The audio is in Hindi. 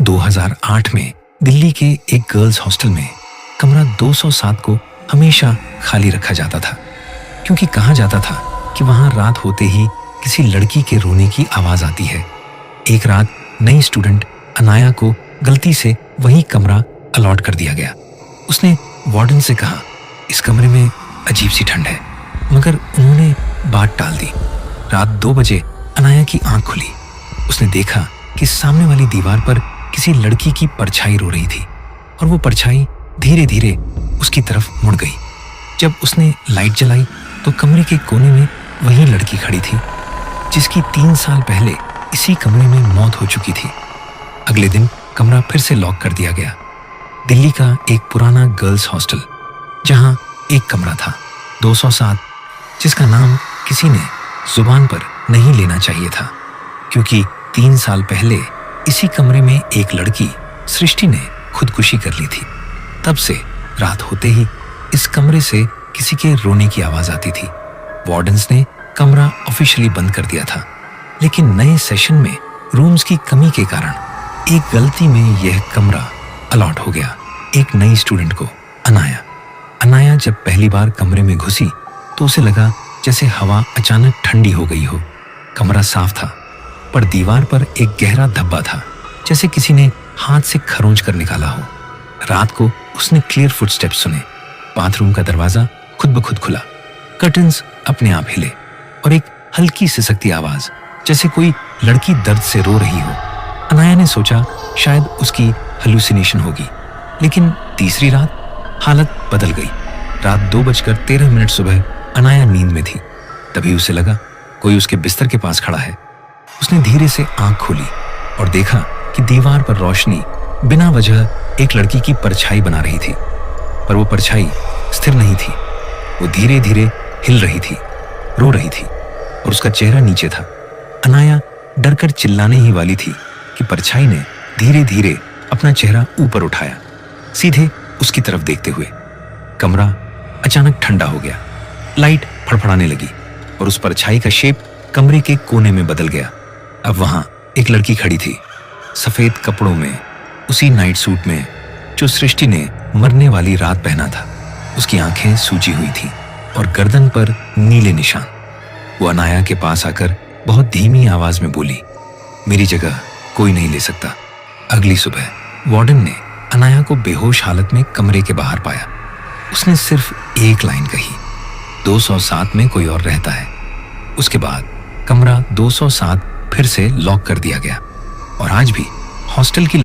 2008 में दिल्ली के एक गर्ल्स हॉस्टल में कमरा 207 को हमेशा खाली रखा जाता था, क्योंकि कहा जाता था कि वहां रात होते ही किसी लड़की के रोने की आवाज आती है। एक रात नई स्टूडेंट अनाया को गलती से वही कमरा अलॉट कर दिया गया। उसने वार्डन से कहा, इस कमरे में अजीब सी ठंड है, मगर उन्होंने बात टाल दी। रात 2 बजे अनाया की आंख खुली। उसने देखा कि सामने वाली दीवार पर किसी लड़की की परछाई रो रही थी और वो परछाई धीरे धीरे उसकी तरफ मुड़ गई। जब उसने लाइट जलाई तो कमरे के कोने में वही लड़की खड़ी थी जिसकी 3 साल पहले इसी कमरे में मौत हो चुकी थी। अगले दिन कमरा फिर से लॉक कर दिया गया। दिल्ली का एक पुराना गर्ल्स हॉस्टल जहां एक कमरा था 207, जिसका नाम किसी ने जुबान पर नहीं लेना चाहिए था, क्योंकि 3 साल पहले इसी कमरे में एक लड़की सृष्टि ने खुदकुशी कर ली थी। तब से रात होते ही इस कमरे से किसी के रोने की आवाज आती थी। वार्डन्स ने कमरा ऑफिशियली बंद कर दिया था, लेकिन नए सेशन में रूम्स की कमी के कारण एक गलती में यह कमरा अलॉट हो गया एक नई स्टूडेंट को, अनाया। अनाया जब पहली बार कमरे में घुसी तो उसे लगा जैसे हवा अचानक ठंडी हो गई हो। कमरा साफ था, पर दीवार पर एक गहरा धब्बा था, जैसे किसी ने हाथ से खरोंच कर निकाला हो। रात को उसने क्लियर फुटस्टेप्स सुने। बाथरूम का दरवाजा खुद ब खुद खुला, कर्टन्स अपने आप हिले और एक हल्की सिसकती आवाज, जैसे कोई लड़की दर्द से रो रही हो। अनाया ने सोचा शायद उसकी हेलुसिनेशन होगी, लेकिन तीसरी रात हालत बदल गई। रात 2:13 सुबह अनाया नींद में थी। तभी उसे लगा कोई उसके बिस्तर के पास खड़ा है। उसने धीरे से आंख खोली और देखा कि दीवार पर रोशनी बिना वजह एक लड़की की परछाई बना रही थी, पर वो परछाई स्थिर नहीं थी। वो धीरे धीरे हिल रही थी, रो रही थी और उसका चेहरा नीचे था। अनाया डरकर चिल्लाने ही वाली थी कि परछाई ने धीरे धीरे अपना चेहरा ऊपर उठाया, सीधे उसकी तरफ देखते हुए। कमरा अचानक ठंडा हो गया, लाइट फड़फड़ाने लगी और उस परछाई का शेप कमरे के कोने में बदल गया। अब वहां एक लड़की खड़ी थी, सफेद कपड़ों में, उसी नाइट सूट में जो सृष्टि ने मरने वाली रात पहना था। उसकी आंखें सूजी हुई थी और गर्दन पर नीले निशान। वो अनाया के पास आकर बहुत धीमी आवाज में बोली, मेरी जगह कोई नहीं ले सकता। अगली सुबह वार्डन ने अनाया को बेहोश हालत में कमरे के बाहर पाया। उसने सिर्फ एक लाइन कही, 207 में कोई और रहता है। उसके बाद कमरा 207 फिर से लॉक कर दिया गया और आज भी हॉस्टल की